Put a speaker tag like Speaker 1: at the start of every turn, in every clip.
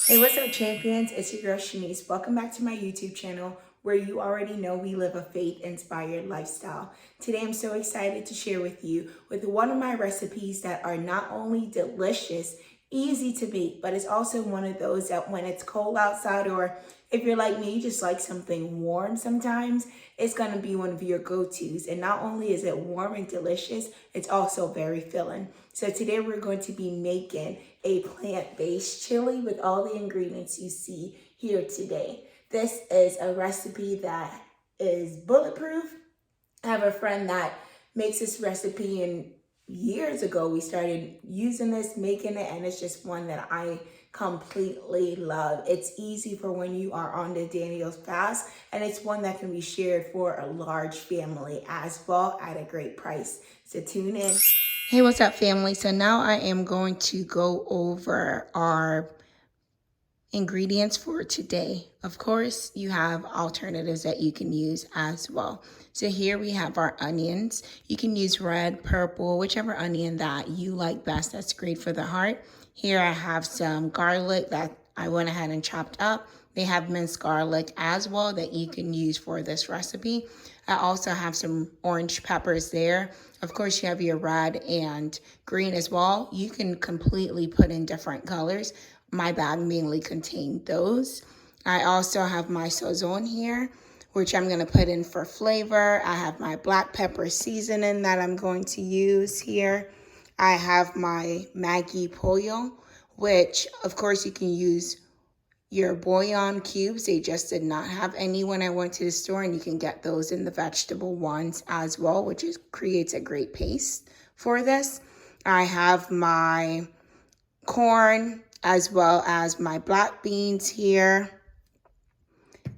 Speaker 1: Hey, what's up, champions? It's your girl Shanice. Welcome back to my YouTube channel where you already know we live a faith-inspired lifestyle. Today, I'm so excited to share with you one of my recipes that are not only delicious, easy to make, but it's also one of those that when it's cold outside, or if you're like me, you just like something warm sometimes, it's going to be one of your go-tos. And not only is it warm and delicious, it's also very filling. So today we're going to be making a plant-based chili with all the ingredients you see here today. This is a recipe that is bulletproof. I have a friend that makes this recipe, and years ago we started using this, making it, and it's just one that I completely love. It's easy for when you are on the Daniel's fast, and it's one that can be shared for a large family as well at a great price. So tune in. Hey, what's up, family? So now I am going to go over our ingredients for today. Of course, you have alternatives that you can use as well. So here we have our onions. You can use red, purple, whichever onion that you like best. That's great for the heart. Here I have some garlic that I went ahead and chopped up. They have minced garlic as well that you can use for this recipe. I also have some orange peppers there. Of course, you have your red and green as well. You can completely put in different colors. My bag mainly contained those. I also have my sazon here, which I'm going to put in for flavor. I have my black pepper seasoning that I'm going to use here. I have my Maggi pollo, which of course you can use your bouillon cubes. They just did not have any when I went to the store, and you can get those in the vegetable ones as well, which creates a great paste for this. I have my corn as well as my black beans here,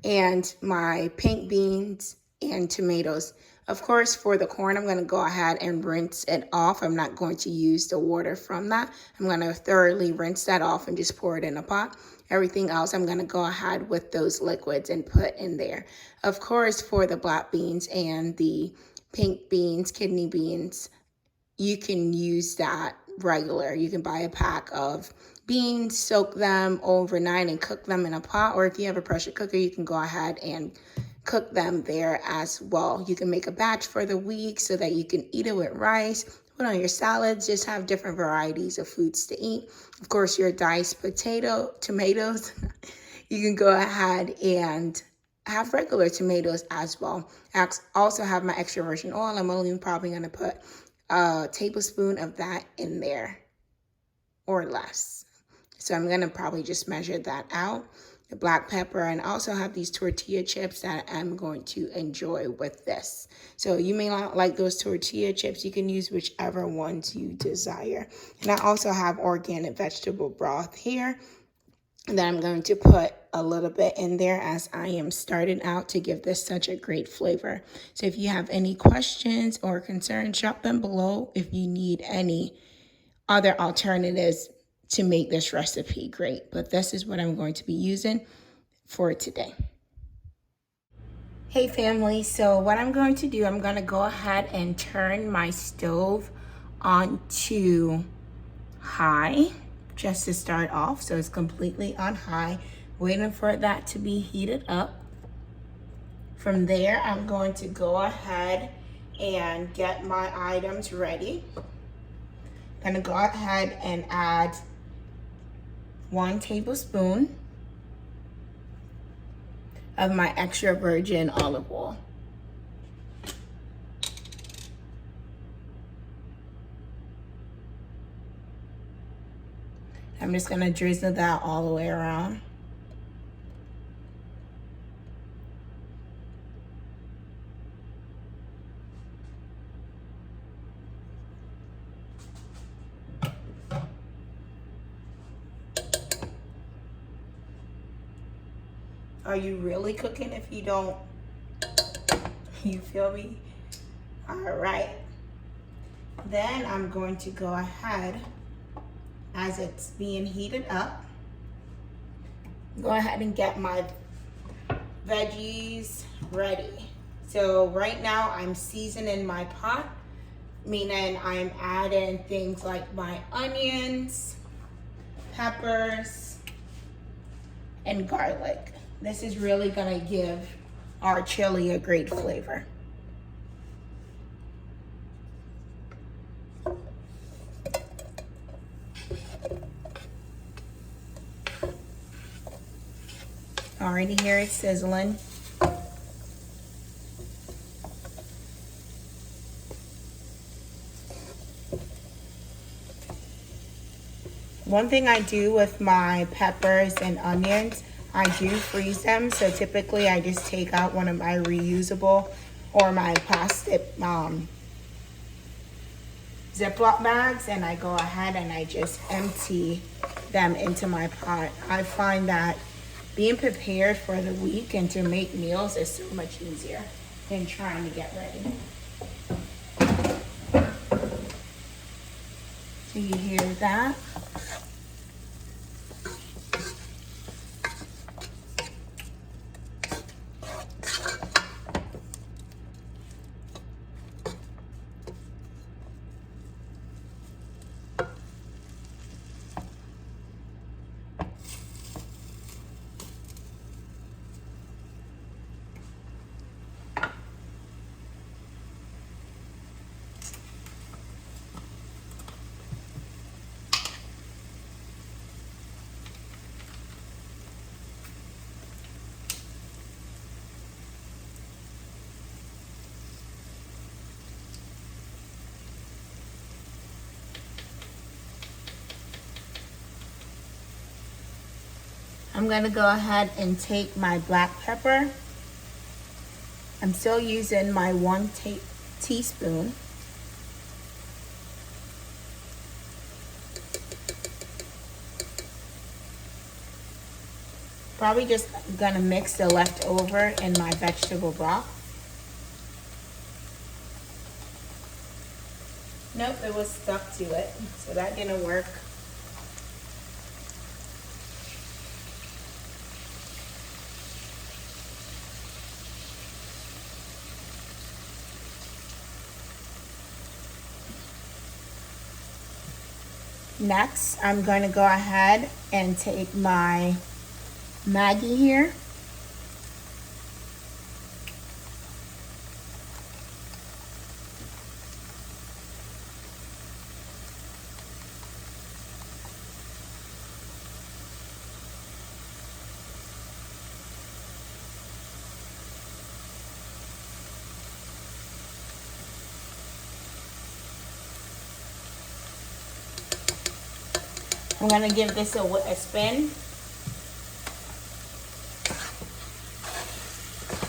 Speaker 1: and my pink beans and tomatoes. Of course, for the corn, I'm going to go ahead and rinse it off. I'm not going to use the water from that. I'm going to thoroughly rinse that off and just pour it in a pot. Everything else, I'm going to go ahead with those liquids and put in there. Of course, for the black beans and the pink beans, kidney beans, you can use that regular. You can buy a pack of beans, soak them overnight and cook them in a pot, or if you have a pressure cooker, you can go ahead and cook them there as well. You can make a batch for the week so that you can eat it with rice, put on your salads, just have different varieties of foods to eat. Of course, your diced tomatoes, you can go ahead and have regular tomatoes as well. I also have my extra virgin oil. I'm only probably going to put a tablespoon of that in there or less. So I'm going to probably just measure that out. The black pepper, and I also have these tortilla chips that I'm going to enjoy with this. So you may not like those tortilla chips. You can use whichever ones you desire. And I also have organic vegetable broth here that I'm going to put a little bit in there as I am starting out to give this such a great flavor. So if you have any questions or concerns, drop them below if you need any other alternatives to make this recipe great. But this is what I'm going to be using for today. Hey family, so what I'm going to do, I'm going to go ahead and turn my stove on to high just to start off. So it's completely on high, waiting for that to be heated up. From there, I'm going to go ahead and get my items ready. I'm going to go ahead and add 1 tablespoon of my extra virgin olive oil. I'm just going to drizzle that all the way around. Are you really cooking if you don't? You feel me? All right. Then I'm going to go ahead, as it's being heated up, go ahead and get my veggies ready. So right now I'm seasoning my pot, meaning I'm adding things like my onions, peppers, and garlic. This is really gonna give our chili a great flavor. Already hear it sizzling. One thing I do with my peppers and onions, I do freeze them. So typically I just take out one of my reusable or my plastic Ziploc bags, and I go ahead and I just empty them into my pot. I find that being prepared for the week and to make meals is so much easier than trying to get ready. So you hear that? I'm gonna go ahead and take my black pepper. I'm still using my 1 teaspoon. Probably just gonna mix the leftover in my vegetable broth. Nope, it was stuck to it, so that didn't work. Next, I'm going to go ahead and take my Maggi here. I'm going to give this a spin.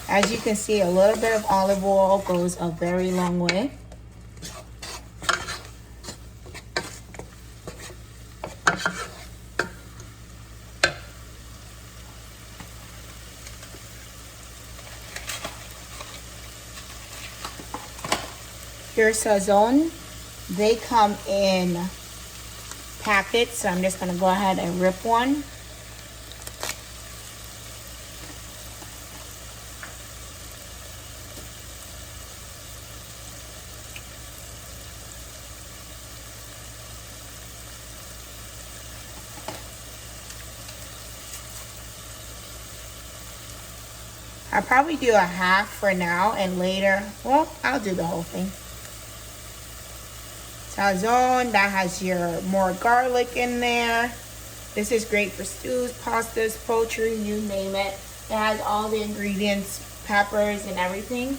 Speaker 1: As you can see, a little bit of olive oil goes a very long way. Your sazon, they come in packets, so I'm just going to go ahead and rip one. I'll probably do a half for now, and later, well, I'll do the whole thing. Sazon, that has your more garlic in there. This is great for stews, pastas, poultry, you name it. It has all the ingredients, peppers and everything.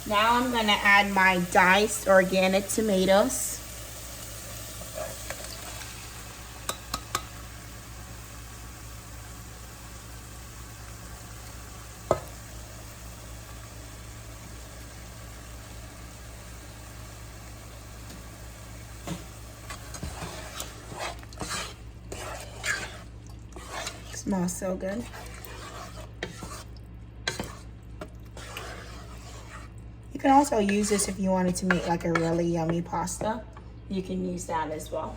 Speaker 1: Now I'm gonna add my diced organic tomatoes. Smells so good. You can also use this if you wanted to make like a really yummy pasta. You can use that as well.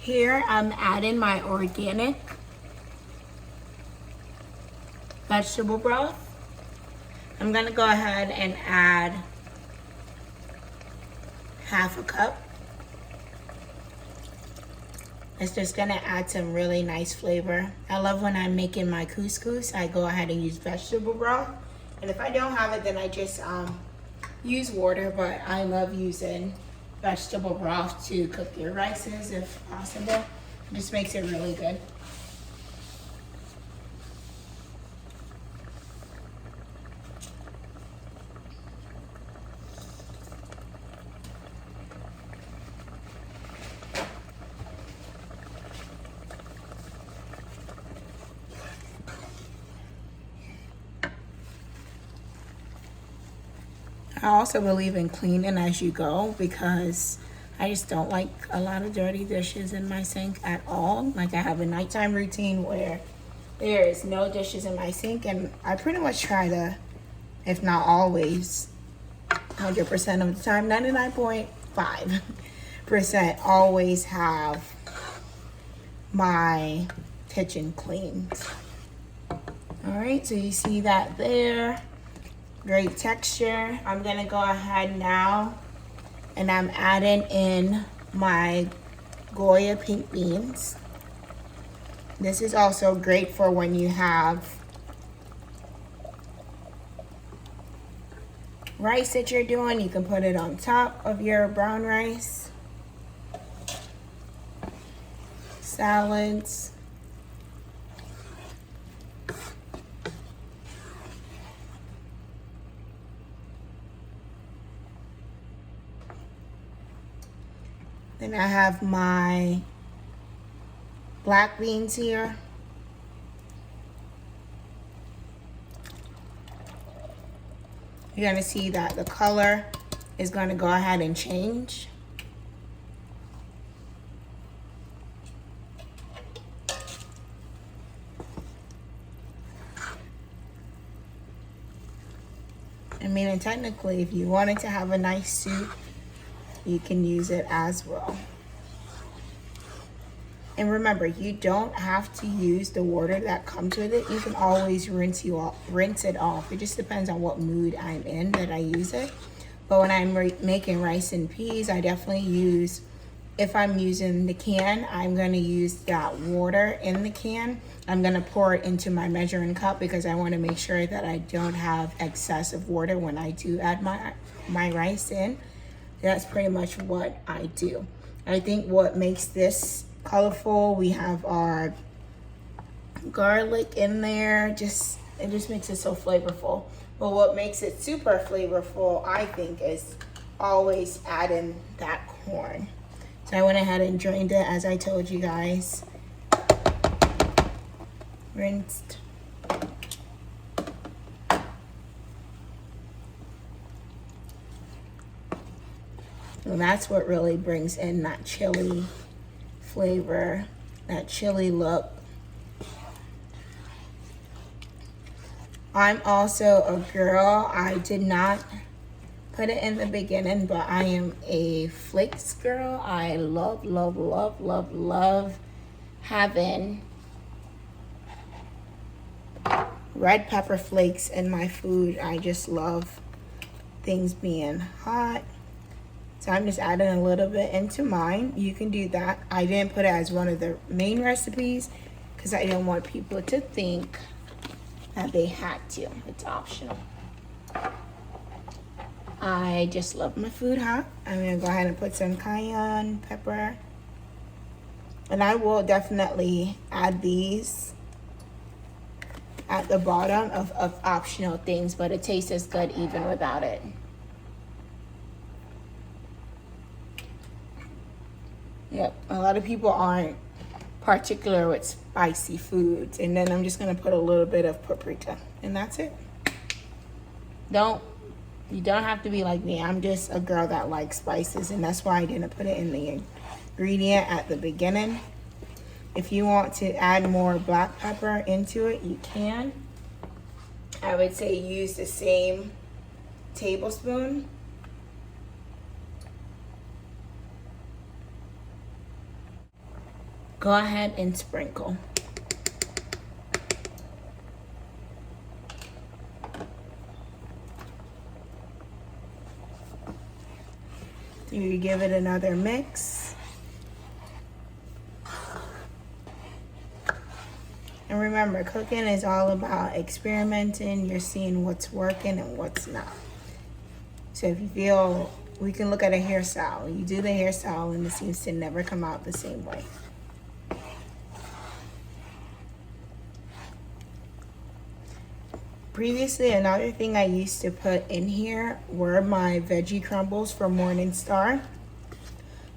Speaker 1: Here I'm adding my organic vegetable broth. I'm gonna go ahead and add half a cup. It's just gonna add some really nice flavor. I love when I'm making my couscous, I go ahead and use vegetable broth. And if I don't have it, then I just use water, but I love using vegetable broth to cook your rices if possible. It just makes it really good. I also believe in cleaning as you go because I just don't like a lot of dirty dishes in my sink at all. Like I have a nighttime routine where there is no dishes in my sink, and I pretty much try to, if not always, 100% of the time, 99.5% always have my kitchen cleaned. All right, so you see that there. Great texture. I'm gonna go ahead now and I'm adding in my Goya pink beans. This is also great for when you have rice that you're doing. You can put it on top of your brown rice. Salads. Then I have my black beans here. You're gonna see that the color is gonna go ahead and change. I mean, and technically, if you wanted to have a nice soup, you can use it as well. And remember, you don't have to use the water that comes with it. You can always rinse it off. It just depends on what mood I'm in that I use it. But when I'm making rice and peas, I definitely use, if I'm using the can, I'm gonna use that water in the can. I'm gonna pour it into my measuring cup because I wanna make sure that I don't have excessive water when I do add my rice in. That's pretty much what I do. I think what makes this colorful, we have our garlic in there. It just makes it so flavorful. But what makes it super flavorful, I think, is always adding that corn. So I went ahead and drained it, as I told you guys. Rinsed. And that's what really brings in that chili flavor, that chili look. I'm also a girl. I did not put it in the beginning, but I am a flakes girl. I love, love, love, love, love having red pepper flakes in my food. I just love things being hot. So I'm just adding a little bit into mine. You can do that. I didn't put it as one of the main recipes because I didn't want people to think that they had to. It's optional. I just love my food hot. I'm gonna go ahead and put some cayenne pepper. And I will definitely add these at the bottom of optional things, but it tastes as good even without it. Yep, a lot of people aren't particular with spicy foods. And then I'm just gonna put a little bit of paprika, and that's it. You don't have to be like me. I'm just a girl that likes spices, and that's why I didn't put it in the ingredient at the beginning. If you want to add more black pepper into it, you can. I would say use the same tablespoon. go ahead and sprinkle. You give it another mix. And remember, cooking is all about experimenting. You're seeing what's working and what's not. So if you feel, we can look at a hairstyle. You do the hairstyle and it seems to never come out the same way. Previously, another thing I used to put in here were my veggie crumbles from Morningstar.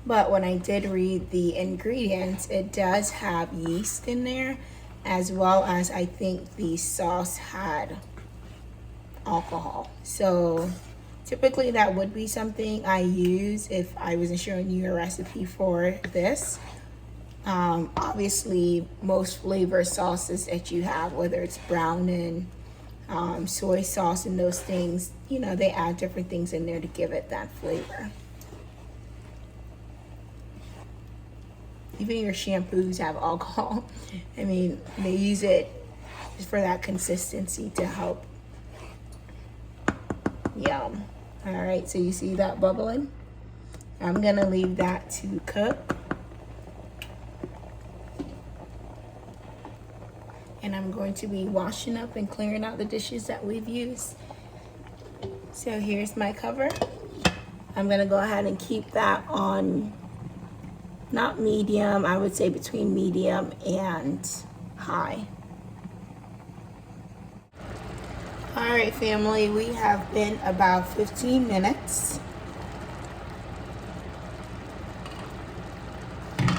Speaker 1: But when I did read the ingredients, it does have yeast in there, as well as I think the sauce had alcohol. So typically that would be something I use if I wasn't showing you a recipe for this. Obviously, most flavor sauces that you have, whether it's brown and soy sauce and those things, you know, they add different things in there to give it that flavor. Even your shampoos have alcohol. I mean, they use it just for that consistency to help. Yum. All right, so you see that bubbling? I'm gonna leave that to cook. And I'm going to be washing up and clearing out the dishes that we've used. So here's my cover. I'm gonna go ahead and keep that on, not medium, I would say between medium and high. All right, family, we have been about 15 minutes. I'm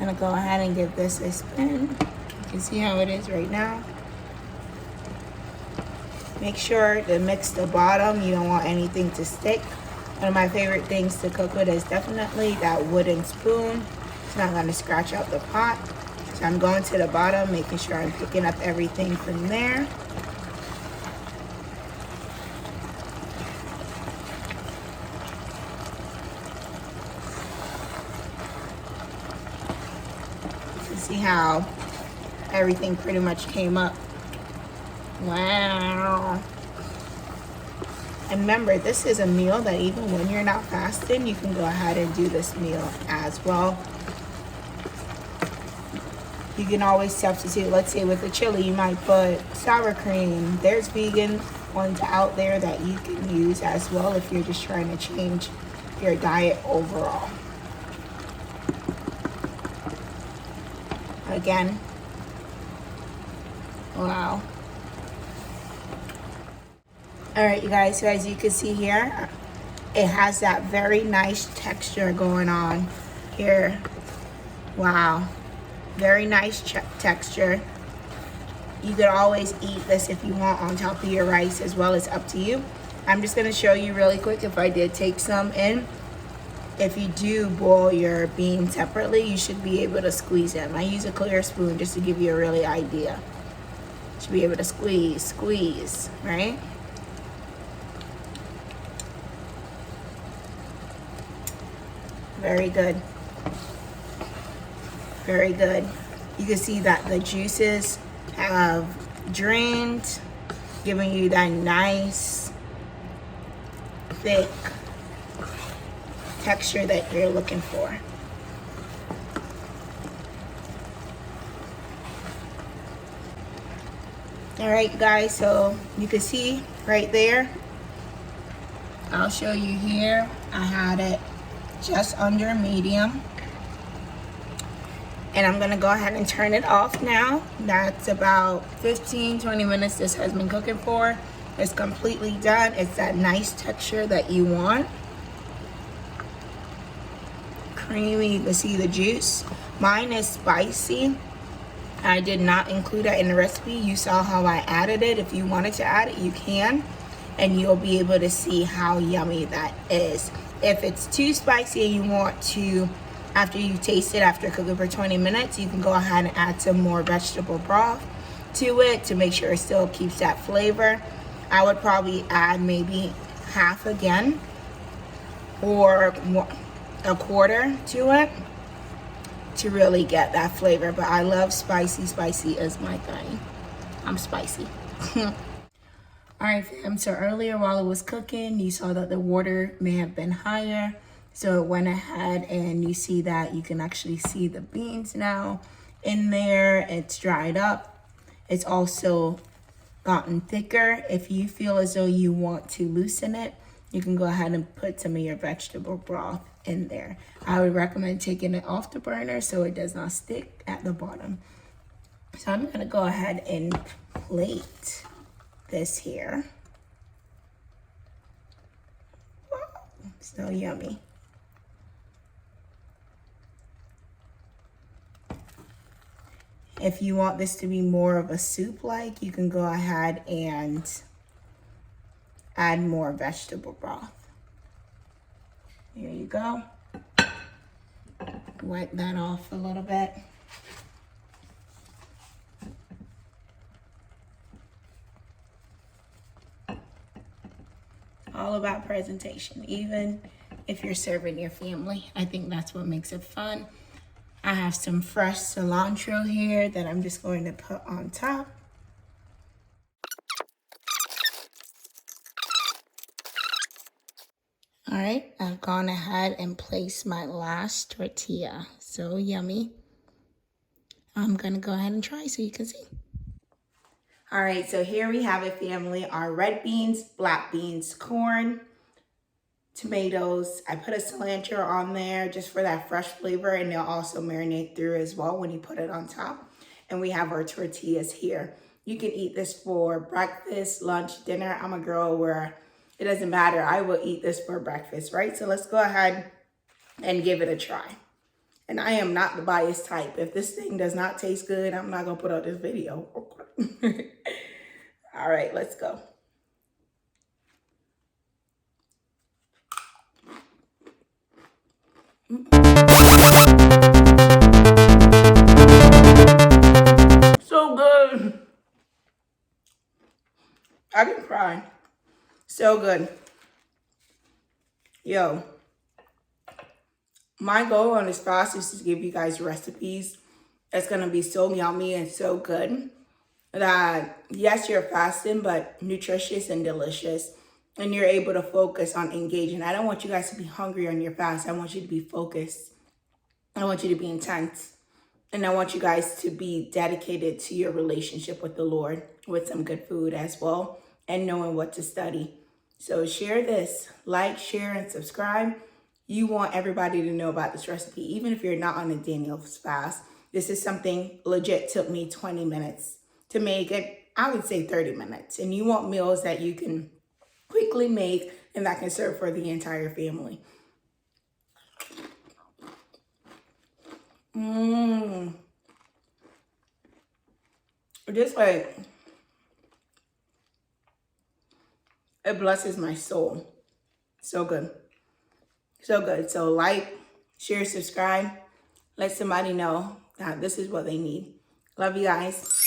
Speaker 1: gonna go ahead and give this a spin. You can see how it is right now. Make sure to mix the bottom. You don't want anything to stick. One of my favorite things to cook with is definitely that wooden spoon. It's not going to scratch out the pot. So I'm going to the bottom, making sure I'm picking up everything from there. You can see how everything pretty much came up. Wow. And remember, this is a meal that even when you're not fasting, you can go ahead and do this meal as well. You can always substitute, let's say with the chili, you might put sour cream. There's vegan ones out there that you can use as well if you're just trying to change your diet overall. Again, wow. All right, you guys, so as you can see here, it has that very nice texture going on here. Wow, very nice texture. You could always eat this if you want on top of your rice as well, as up to you. I'm just gonna show you really quick if I did take some in. If you do boil your beans separately, you should be able to squeeze them. I use a clear spoon just to give you a really idea. You should be able to squeeze, right? Very good. Very good. You can see that the juices have drained, giving you that nice, thick texture that you're looking for. All right, guys, so you can see right there. I'll show you here. I had it just under medium. And I'm gonna go ahead and turn it off now. That's about 15-20 minutes this has been cooking for. It's completely done. It's that nice texture that you want. Creamy, you can see the juice. Mine is spicy. I did not include that in the recipe. You saw how I added it. If you wanted to add it, you can. And you'll be able to see how yummy that is. If it's too spicy and you want to, after you taste it, after cooking for 20 minutes, you can go ahead and add some more vegetable broth to it to make sure it still keeps that flavor. I would probably add maybe half again or a quarter to it. to really get that flavor. But I love spicy. Spicy is my thing. I'm spicy. All right, fam, so earlier while it was cooking, you saw that the water may have been higher. So it went ahead and you see that you can actually see the beans now in there. It's dried up. It's also gotten thicker. If you feel as though you want to loosen it, you can go ahead and put some of your vegetable broth in there. I would recommend taking it off the burner so it does not stick at the bottom. So I'm gonna go ahead and plate this here. Wow, so yummy. If you want this to be more of a soup-like, you can go ahead and add more vegetable broth. Here you go. Wipe that off a little bit. All about presentation, even if you're serving your family. I think that's what makes it fun. I have some fresh cilantro here that I'm just going to put on top. All right, I've gone ahead and placed my last tortilla. So yummy. I'm gonna go ahead and try so you can see. All right, so here we have it, family. Our red beans, black beans, corn, tomatoes. I put a cilantro on there just for that fresh flavor, and they'll also marinate through as well when you put it on top. And we have our tortillas here. You can eat this for breakfast, lunch, dinner. I'm a girl where it doesn't matter. I will eat this for breakfast, right? So let's go ahead and give it a try. And I am not the biased type. If this thing does not taste good, I'm not gonna put out this video. All right, let's go. So good. I can cry. So good. Yo, my goal on this fast is to give you guys recipes that's gonna be so yummy and so good that yes, you're fasting, but nutritious and delicious. And you're able to focus on engaging. I don't want you guys to be hungry on your fast. I want you to be focused. I want you to be intense. And I want you guys to be dedicated to your relationship with the Lord with some good food as well and knowing what to study. So share this, like, share, and subscribe. You want everybody to know about this recipe, even if you're not on a Daniel's fast. This is something legit took me 20 minutes to make it. I would say 30 minutes. And you want meals that you can quickly make and that can serve for the entire family. Just like, it blesses my soul. So good. So good. So like, share, subscribe. Let somebody know that this is what they need. Love you guys.